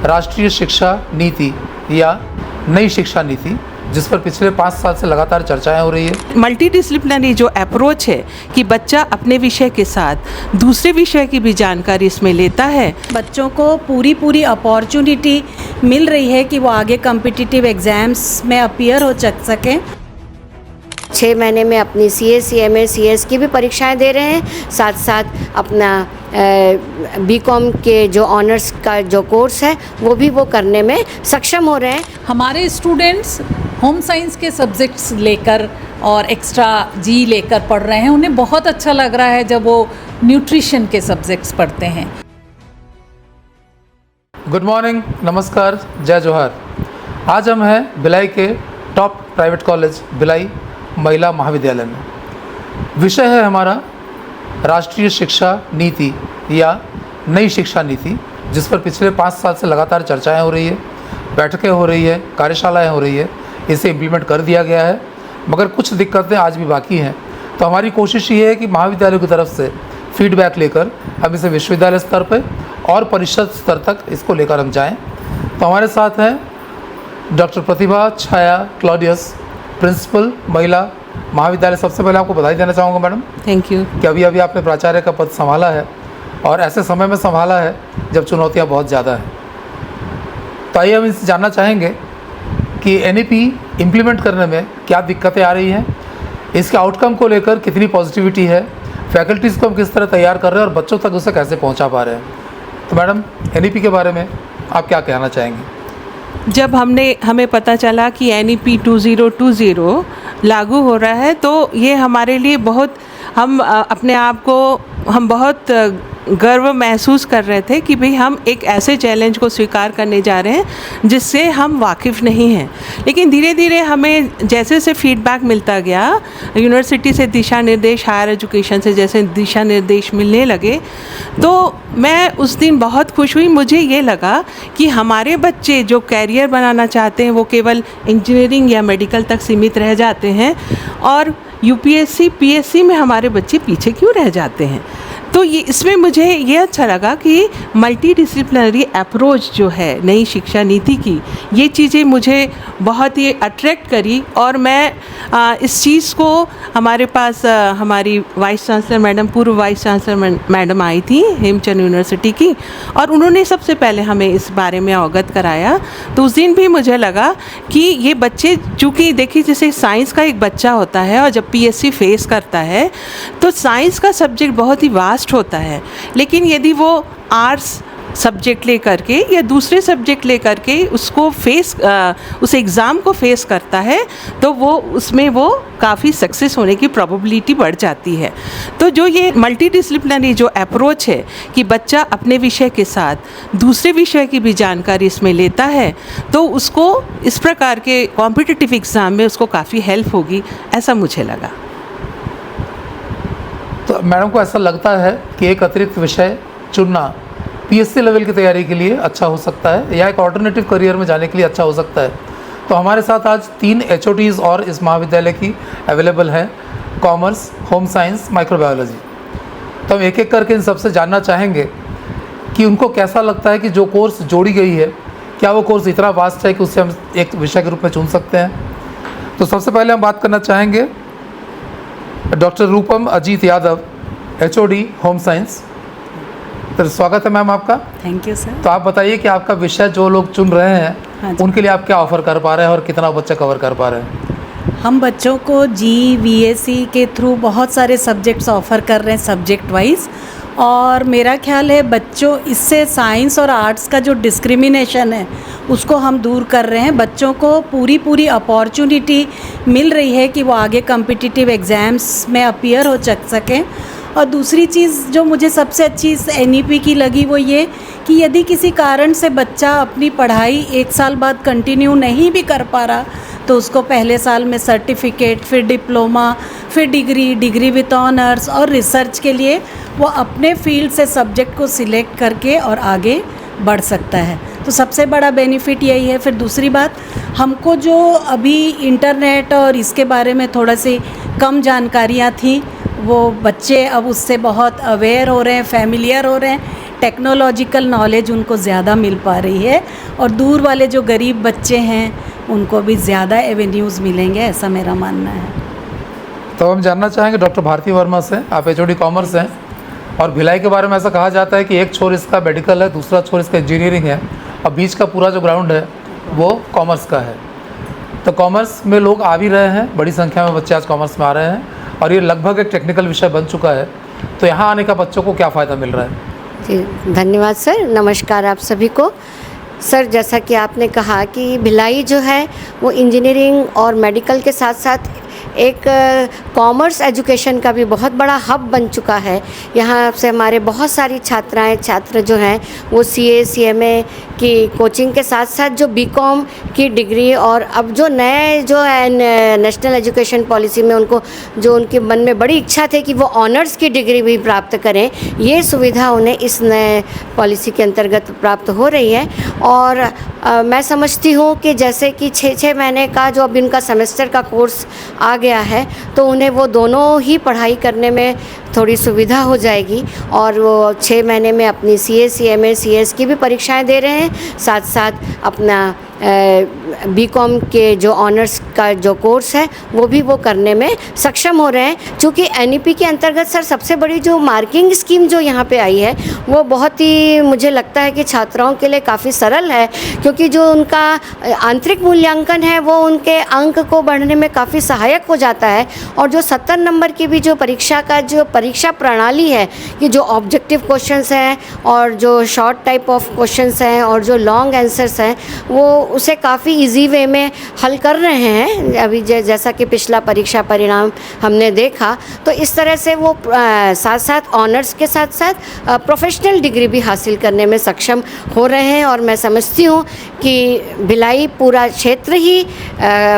राष्ट्रीय शिक्षा नीति या नई शिक्षा नीति, जिस पर पिछले 5 साल से लगातार चर्चाएं हो रही है। मल्टी डिसिप्लिनरी जो अप्रोच है कि बच्चा अपने विषय के साथ दूसरे विषय की भी जानकारी इसमें लेता है। बच्चों को पूरी अपॉर्चुनिटी मिल रही है कि वो आगे कॉम्पिटिटिव एग्ज़ाम्स में अपीयर हो सकें। 6 महीने में अपनी CA, CMA, CS की भी परीक्षाएं दे रहे हैं, साथ साथ अपना BCom के जो ऑनर्स का जो कोर्स है वो करने में सक्षम हो रहे हैं। हमारे स्टूडेंट्स होम साइंस के सब्जेक्ट्स लेकर और एक्स्ट्रा जी लेकर पढ़ रहे हैं। उन्हें बहुत अच्छा लग रहा है जब वो न्यूट्रिशन के सब्जेक्ट्स पढ़ते हैं। गुड मॉर्निंग, नमस्कार, जय जोहार। आज हम हैं भिलाई के टॉप प्राइवेट कॉलेज भिलाई महिला महाविद्यालय में। विषय है हमारा राष्ट्रीय शिक्षा नीति या नई शिक्षा नीति, जिस पर पिछले 5 साल से लगातार चर्चाएं हो रही है, बैठकें हो रही है, कार्यशालाएं हो रही है। इसे इम्प्लीमेंट कर दिया गया है, मगर कुछ दिक्कतें आज भी बाकी हैं। तो हमारी कोशिश ये है कि महाविद्यालय की तरफ से फीडबैक लेकर हम इसे विश्वविद्यालय स्तर पर और परिषद स्तर तक इसको लेकर हम जाएँ। तो हमारे साथ हैं डॉक्टर प्रतिभा छाया क्लॉडियस, प्रिंसिपल महिला महाविद्यालय। सबसे पहले आपको बधाई देना चाहूँगा मैडम, थैंक यू, कि अभी आपने प्राचार्य का पद संभाला है और ऐसे समय में संभाला है जब चुनौतियाँ बहुत ज़्यादा हैं। तो आइए हम इनसे जानना चाहेंगे कि NEP इम्प्लीमेंट करने में क्या दिक्कतें आ रही हैं, इसके आउटकम को लेकर कितनी पॉजिटिविटी है, फैकल्टीज़ को हम किस तरह तैयार कर रहे हैं और बच्चों तक उसे कैसे पहुँचा पा रहे हैं। तो मैडम, NEP के बारे में आप क्या कहना चाहेंगे? जब हमें पता चला कि NEP 2020 लागू हो रहा है तो ये हमारे लिए बहुत अपने आप को हम बहुत गर्व महसूस कर रहे थे कि भाई हम एक ऐसे चैलेंज को स्वीकार करने जा रहे हैं जिससे हम वाकिफ़ नहीं हैं। लेकिन धीरे धीरे हमें जैसे जैसे फीडबैक मिलता गया, यूनिवर्सिटी से दिशा निर्देश, हायर एजुकेशन से जैसे दिशा निर्देश मिलने लगे, तो मैं उस दिन बहुत खुश हुई। मुझे ये लगा कि हमारे बच्चे जो कैरियर बनाना चाहते हैं वो केवल इंजीनियरिंग या मेडिकल तक सीमित रह जाते हैं और UPSC PSC में हमारे बच्चे पीछे क्यों रह जाते हैं। तो ये इसमें मुझे ये अच्छा लगा कि मल्टी डिसिप्लिनरी अप्रोच जो है नई शिक्षा नीति की, ये चीज़ें मुझे बहुत ही अट्रैक्ट करी। और मैं इस चीज़ को हमारे पास हमारी वाइस चांसलर मैडम, पूर्व वाइस चांसलर मैडम आई थी हेमचंद यूनिवर्सिटी की, और उन्होंने सबसे पहले हमें इस बारे में अवगत कराया। तो उस दिन भी मुझे लगा कि ये बच्चे, चूँकि देखिए जैसे साइंस का एक बच्चा होता है और जब PSC फेस करता है तो साइंस का सब्जेक्ट बहुत ही वास्ट होता है, लेकिन यदि वो आर्ट्स सब्जेक्ट ले करके या दूसरे सब्जेक्ट ले करके उसको उस एग्ज़ाम को फेस करता है तो वो उसमें वो काफ़ी सक्सेस होने की प्रोबेबिलिटी बढ़ जाती है। तो जो ये मल्टी डिसिप्लिनरी जो अप्रोच है कि बच्चा अपने विषय के साथ दूसरे विषय की भी जानकारी इसमें लेता है, तो उसको इस प्रकार के कॉम्पिटिटिव एग्ज़ाम में उसको काफ़ी हेल्प होगी, ऐसा मुझे लगा। तो मैडम को ऐसा लगता है कि एक अतिरिक्त विषय चुनना PSC लेवल की तैयारी के लिए अच्छा हो सकता है या एक ऑल्टरनेटिव करियर में जाने के लिए अच्छा हो सकता है। तो हमारे साथ आज 3 HODs और इस महाविद्यालय की अवेलेबल हैं, कॉमर्स, होम साइंस, माइक्रोबायोलॉजी। तो हम एक एक करके इन सबसे जानना चाहेंगे कि उनको कैसा लगता है कि जो कोर्स जोड़ी गई है, क्या वो कोर्स इतना वास्ट है कि उससे हम एक विषय के रूप में चुन सकते हैं। तो सबसे पहले हम बात करना चाहेंगे doctor Rupam Ajit Yadav, HOD home science. तो स्वागत है मैम आपका। Thank you sir. तो आप बताइए कि आपका विषय जो लोग चुन रहे हैं, हाँ जी, उनके लिए आप क्या ऑफ़र कर पा रहे हैं और कितना बच्चा कवर कर पा रहे हैं? हम बच्चों को GVAC के थ्रू बहुत सारे सब्जेक्ट्स ऑफ़र कर रहे हैं सब्जेक्ट वाइज, और मेरा ख्याल है बच्चों इससे साइंस और आर्ट्स का जो डिस्क्रिमिनेशन है उसको हम दूर कर रहे हैं। बच्चों को पूरी अपॉर्चुनिटी मिल रही है कि वो आगे कॉम्पिटिटिव एग्ज़ाम्स में अपीयर हो सकें। और दूसरी चीज़ जो मुझे सबसे अच्छी इस NEP की लगी वो ये कि यदि किसी कारण से बच्चा अपनी पढ़ाई 1 साल बाद कंटिन्यू नहीं भी कर पा रहा तो उसको पहले साल में सर्टिफिकेट, फिर डिप्लोमा, फिर डिग्री विद ऑनर्स और रिसर्च के लिए वो अपने फील्ड से सब्जेक्ट को सिलेक्ट करके और आगे बढ़ सकता है। तो सबसे बड़ा बेनिफिट यही है। फिर दूसरी बात, हमको जो अभी इंटरनेट और इसके बारे में थोड़ा सी कम जानकारियाँ थी, वो बच्चे अब उससे बहुत अवेयर हो रहे हैं, फैमिलियर हो रहे हैं। टेक्नोलॉजिकल नॉलेज उनको ज़्यादा मिल पा रही है, और दूर वाले जो गरीब बच्चे हैं उनको भी ज़्यादा एवेन्यूज़ मिलेंगे, ऐसा मेरा मानना है। तो हम जानना चाहेंगे डॉक्टर भारती वर्मा से, आप HOD कॉमर्स हैं, और भिलाई के बारे में ऐसा कहा जाता है कि एक छोर इसका मेडिकल है, दूसरा छोर इसका इंजीनियरिंग है, और बीच का पूरा जो ग्राउंड है वो कॉमर्स का है। तो कॉमर्स में लोग आ भी रहे हैं, बड़ी संख्या में बच्चे आज कॉमर्स में आ रहे हैं, और ये लगभग एक टेक्निकल विषय बन चुका है। तो यहाँ आने का बच्चों को क्या फ़ायदा मिल रहा है? जी धन्यवाद सर, नमस्कार आप सभी को। सर जैसा कि आपने कहा कि भिलाई जो है वो इंजीनियरिंग और मेडिकल के साथ साथ एक कॉमर्स एजुकेशन का भी बहुत बड़ा हब बन चुका है। यहाँ से हमारे बहुत सारी छात्र जो हैं वो CA CMA की कोचिंग के साथ साथ जो BCom की डिग्री, और अब जो नए जो है नेशनल एजुकेशन पॉलिसी में उनको जो उनके मन में बड़ी इच्छा थी कि वो ऑनर्स की डिग्री भी प्राप्त करें, ये सुविधा उन्हें इस नए पॉलिसी के अंतर्गत प्राप्त हो रही है। और मैं समझती हूँ कि जैसे कि 6 महीने का जो अब इनका सेमेस्टर का कोर्स आ गया है, तो उन्हें वो दोनों ही पढ़ाई करने में थोड़ी सुविधा हो जाएगी, और वो 6 महीने में अपनी CA CMA CS की भी परीक्षाएं दे रहे हैं, साथ साथ अपना BCom के जो ऑनर्स का जो कोर्स है वो भी वो करने में सक्षम हो रहे हैं। चूँकि NEP के अंतर्गत सर सबसे बड़ी जो मार्किंग स्कीम जो यहाँ पे आई है वो बहुत ही मुझे लगता है कि छात्राओं के लिए काफ़ी सरल है, क्योंकि जो उनका आंतरिक मूल्यांकन है वो उनके अंक को बढ़ने में काफ़ी सहायक हो जाता है। और जो 70 नंबर की भी जो परीक्षा का जो परीक्षा प्रणाली है कि जो ऑब्जेक्टिव क्वेश्चंस हैं और जो शॉर्ट टाइप ऑफ क्वेश्चंस हैं और जो लॉन्ग आंसर्स हैं वो उसे काफ़ी इजी वे में हल कर रहे हैं। अभी जैसा कि पिछला परीक्षा परिणाम हमने देखा, तो इस तरह से वो साथ साथ ऑनर्स के साथ साथ प्रोफेशनल डिग्री भी हासिल करने में सक्षम हो रहे हैं। और मैं समझती हूँ कि भिलाई पूरा क्षेत्र ही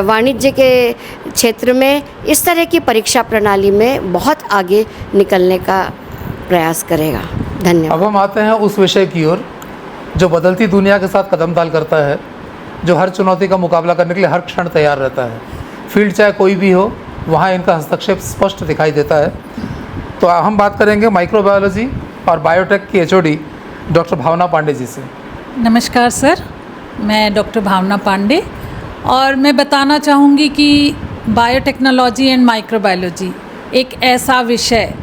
वाणिज्य के क्षेत्र में इस तरह की परीक्षा प्रणाली में बहुत आगे निकलने का प्रयास करेगा। धन्यवाद। अब हम आते हैं उस विषय की ओर जो बदलती दुनिया के साथ कदम ताल करता है, जो हर चुनौती का मुकाबला करने के लिए हर क्षण तैयार रहता है। फील्ड चाहे कोई भी हो, वहाँ इनका हस्तक्षेप स्पष्ट दिखाई देता है। तो हम बात करेंगे माइक्रोबायोलॉजी और बायोटेक की HOD डॉक्टर भावना पांडे जी से। नमस्कार सर, मैं डॉक्टर भावना पांडे, और मैं बताना चाहूँगी कि बायोटेक्नोलॉजी एंड माइक्रोबायोलॉजी एक ऐसा विषय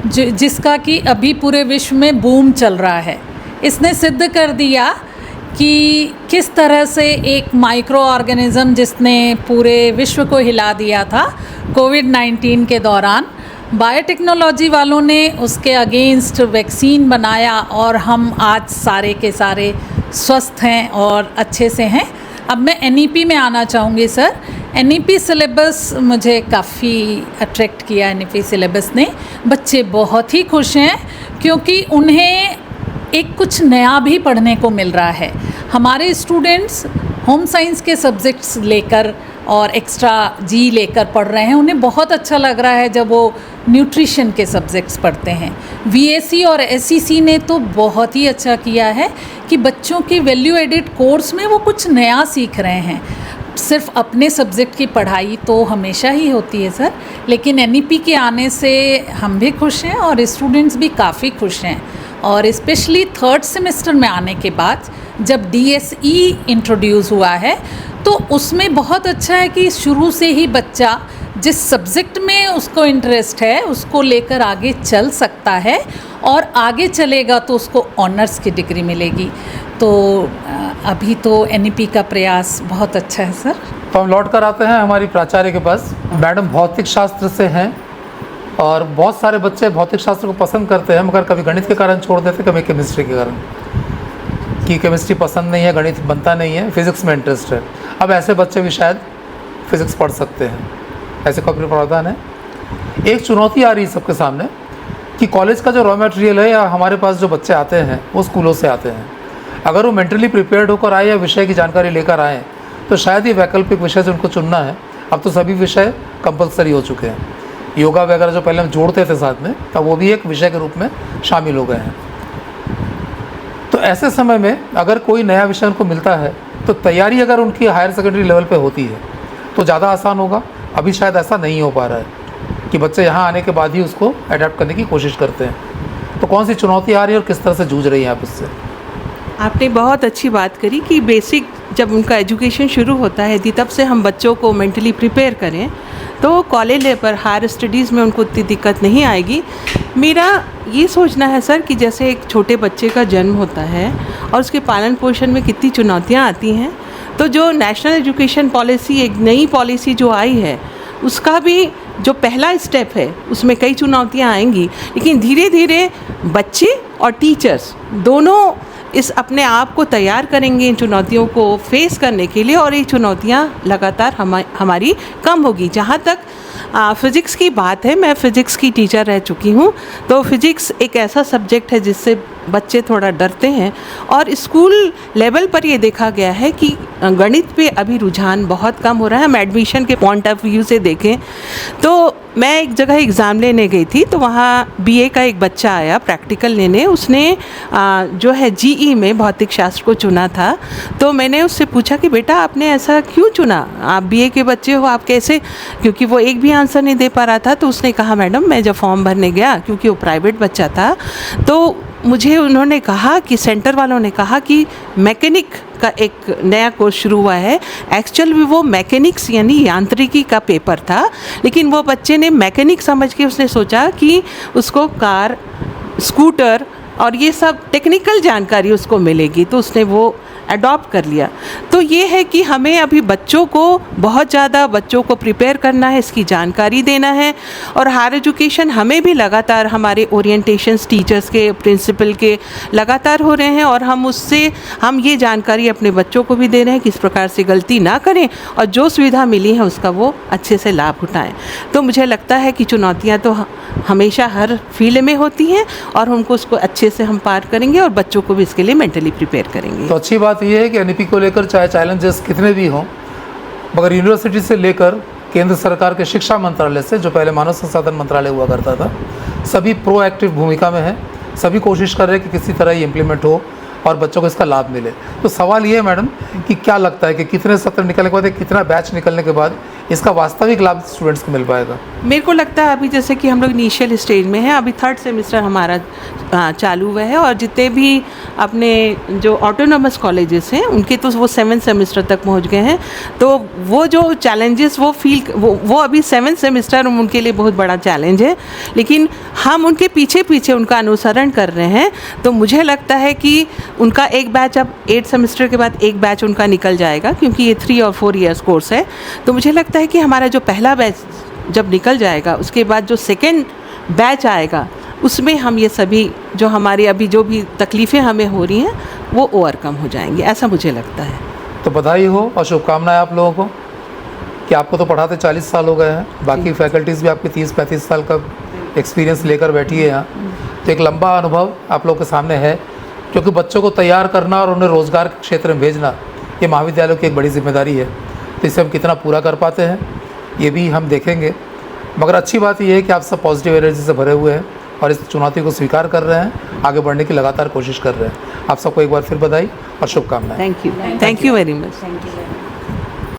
जिसका कि अभी पूरे विश्व में बूम चल रहा है। इसने सिद्ध कर दिया कि किस तरह से एक माइक्रो ऑर्गेनिज़म जिसने पूरे विश्व को हिला दिया था कोविड-19 के दौरान, बायोटेक्नोलॉजी वालों ने उसके अगेंस्ट वैक्सीन बनाया और हम आज सारे के सारे स्वस्थ हैं और अच्छे से हैं। अब मैं NEP में आना चाहूँगी सर। NEP सिलेबस मुझे काफ़ी अट्रैक्ट किया। NEP सिलेबस ने बच्चे बहुत ही खुश हैं क्योंकि उन्हें एक कुछ नया भी पढ़ने को मिल रहा है। हमारे स्टूडेंट्स होम साइंस के सब्जेक्ट्स लेकर और एक्स्ट्रा जी लेकर पढ़ रहे हैं, उन्हें बहुत अच्छा लग रहा है जब वो न्यूट्रिशन के सब्जेक्ट्स पढ़ते हैं। VAC और SEC ने तो बहुत ही अच्छा किया है कि बच्चों की वैल्यू एडिड कोर्स में वो कुछ नया सीख रहे हैं। सिर्फ अपने सब्जेक्ट की पढ़ाई तो हमेशा ही होती है सर, लेकिन NEP के आने से हम भी खुश हैं और स्टूडेंट्स भी काफ़ी खुश हैं। और स्पेशली 3rd सेमेस्टर में आने के बाद जब DSE इंट्रोड्यूस हुआ है तो उसमें बहुत अच्छा है कि शुरू से ही बच्चा जिस सब्जेक्ट में उसको इंटरेस्ट है उसको लेकर आगे चल सकता है, और आगे चलेगा तो उसको ऑनर्स की डिग्री मिलेगी। तो अभी तो NEP का प्रयास बहुत अच्छा है सर। तो हम लौट कर आते हैं हमारी प्राचार्य के पास। मैडम भौतिक शास्त्र से हैं और बहुत सारे बच्चे भौतिक शास्त्र को पसंद करते हैं, मगर कभी गणित के कारण छोड़ देते, कभी केमिस्ट्री के कारण, कि केमिस्ट्री पसंद नहीं है, गणित बनता नहीं है, फिज़िक्स में इंटरेस्ट है। अब ऐसे बच्चे भी शायद फिज़िक्स पढ़ सकते हैं, ऐसे कोई प्रावधान है। एक चुनौती आ रही है सबके सामने कि कॉलेज का जो रॉ मटेरियल है या हमारे पास जो बच्चे आते हैं वो स्कूलों से आते हैं। अगर वो मेंटली प्रिपेयर्ड होकर आए या विषय की जानकारी लेकर आएँ तो शायद ये वैकल्पिक विषय से उनको चुनना है। अब तो सभी विषय कंपलसरी हो चुके हैं। योगा वगैरह जो पहले हम जोड़ते थे साथ में, तब वो भी एक विषय के रूप में शामिल हो गए हैं। तो ऐसे समय में अगर कोई नया विषय उनको मिलता है तो तैयारी अगर उनकी हायर सेकेंडरी लेवल पे होती है तो ज़्यादा आसान होगा। अभी शायद ऐसा नहीं हो पा रहा है कि बच्चे यहाँ आने के बाद ही उसको अडैप्ट करने की कोशिश करते हैं। तो कौन सी चुनौती आ रही है और किस तरह से जूझ रही हैं आप इससे? आपने बहुत अच्छी बात करी कि बेसिक जब उनका एजुकेशन शुरू होता है यदि तब से हम बच्चों को मेंटली प्रिपेयर करें तो कॉलेज लेवल पर हायर स्टडीज़ में उनको उतनी दिक्कत नहीं आएगी। मेरा ये सोचना है सर कि जैसे एक छोटे बच्चे का जन्म होता है और उसके पालन पोषण में कितनी चुनौतियाँ आती हैं, तो जो नेशनल एजुकेशन पॉलिसी, एक नई पॉलिसी जो आई है, उसका भी जो पहला स्टेप है उसमें कई चुनौतियाँ आएंगी, लेकिन धीरे धीरे बच्चे और टीचर्स दोनों इस अपने आप को तैयार करेंगे इन चुनौतियों को फेस करने के लिए, और ये चुनौतियाँ लगातार हमारी कम होगी। जहाँ तक फ़िज़िक्स की बात है, मैं फ़िज़िक्स की टीचर रह चुकी हूँ, तो फ़िज़िक्स एक ऐसा सब्जेक्ट है जिससे बच्चे थोड़ा डरते हैं, और स्कूल लेवल पर ये देखा गया है कि गणित पे अभी रुझान बहुत कम हो रहा है। हम एडमिशन के पॉइंट ऑफ व्यू से देखें तो मैं एक जगह एग्ज़ाम लेने गई थी, तो वहाँ बीए का एक बच्चा आया प्रैक्टिकल लेने, उसने जो है जीई में भौतिक शास्त्र को चुना था। तो मैंने उससे पूछा कि बेटा आपने ऐसा क्यों चुना, आप बीए के बच्चे हो, आप कैसे, क्योंकि वो एक भी आंसर नहीं दे पा रहा था। तो उसने कहा मैडम मैं जब फॉर्म भरने गया, क्योंकि वो प्राइवेट बच्चा था, तो मुझे उन्होंने कहा कि सेंटर वालों ने कहा कि मैकेनिक का एक नया कोर्स शुरू हुआ है। एक्चुअल में वो मैकेनिक्स यानी यांत्रिकी का पेपर था, लेकिन वो बच्चे ने मैकेनिक समझ के उसने सोचा कि उसको कार, स्कूटर और ये सब टेक्निकल जानकारी उसको मिलेगी, तो उसने वो अडॉप्ट कर लिया। तो ये है कि हमें अभी बच्चों को बहुत ज़्यादा बच्चों को प्रिपेयर करना है, इसकी जानकारी देना है, और हायर एजुकेशन हमें भी लगातार हमारे ओरिएंटेशंस टीचर्स के, प्रिंसिपल के लगातार हो रहे हैं, और हम ये जानकारी अपने बच्चों को भी दे रहे हैं कि इस प्रकार से गलती ना करें और जो सुविधा मिली है उसका वो अच्छे से लाभ उठाएं। तो मुझे लगता है कि चुनौतियाँ तो हमेशा हर फील्ड में होती हैं, और हमको उसको अच्छे से हम पार करेंगे और बच्चों को भी इसके लिए मेंटली प्रिपेयर करेंगे। तो अच्छी बात ये है कि एनईपी को लेकर चाहे चैलेंजेस कितने भी हों, मगर यूनिवर्सिटी से लेकर केंद्र सरकार के शिक्षा मंत्रालय से, जो पहले मानव संसाधन मंत्रालय हुआ करता था, सभी प्रोएक्टिव भूमिका में हैं, सभी कोशिश कर रहे हैं कि किसी तरह ये इम्प्लीमेंट हो और बच्चों को इसका लाभ मिले। तो सवाल ये है मैडम कि क्या लगता है कि कितने सत्र निकलने के बाद, कितना बैच निकलने के बाद इसका वास्तविक लाभ स्टूडेंट्स को मिल पाएगा? मेरे को लगता है अभी जैसे कि हम लोग इनिशियल स्टेज में हैं, अभी 3rd सेमेस्टर हमारा चालू हुआ है, और जितने भी अपने जो ऑटोनॉमस कॉलेजेस हैं उनके तो वो 7th सेमेस्टर तक पहुंच गए हैं। तो वो जो चैलेंजेस वो अभी 7th सेमेस्टर उनके लिए बहुत बड़ा चैलेंज है, लेकिन हम उनके पीछे पीछे उनका अनुसरण कर रहे हैं। तो मुझे लगता है कि उनका एक बैच अब 8 सेमेस्टर के बाद एक बैच उनका निकल जाएगा, क्योंकि ये 3 और 4 ईयर्स कोर्स है। तो मुझे लगता है कि हमारा जो पहला बैच जब निकल जाएगा, उसके बाद जो सेकेंड बैच आएगा उसमें हम ये सभी जो हमारी अभी जो भी तकलीफ़ें हमें हो रही हैं वो ओवरकम हो जाएंगी, ऐसा मुझे लगता है। तो बधाई हो और शुभकामनाएं आप लोगों को कि आपको तो पढ़ाते 40 साल हो गए हैं, बाकी फैकल्टीज़ भी आपके 30-35 साल का एक्सपीरियंस लेकर बैठी है यहाँ। तो एक लंबा अनुभव आप लोगों के सामने है, क्योंकि बच्चों को तैयार करना और उन्हें रोज़गार के क्षेत्र में भेजना ये महाविद्यालयों की एक बड़ी जिम्मेदारी है। तो इसे हम कितना पूरा कर पाते हैं ये भी हम देखेंगे, मगर अच्छी बात ये है कि आप सब पॉजिटिव एनर्जी से भरे हुए हैं और इस चुनौती को स्वीकार कर रहे हैं, आगे बढ़ने की लगातार कोशिश कर रहे हैं। आप सबको एक बार फिर बधाई और शुभकामनाएं। Thank you very much.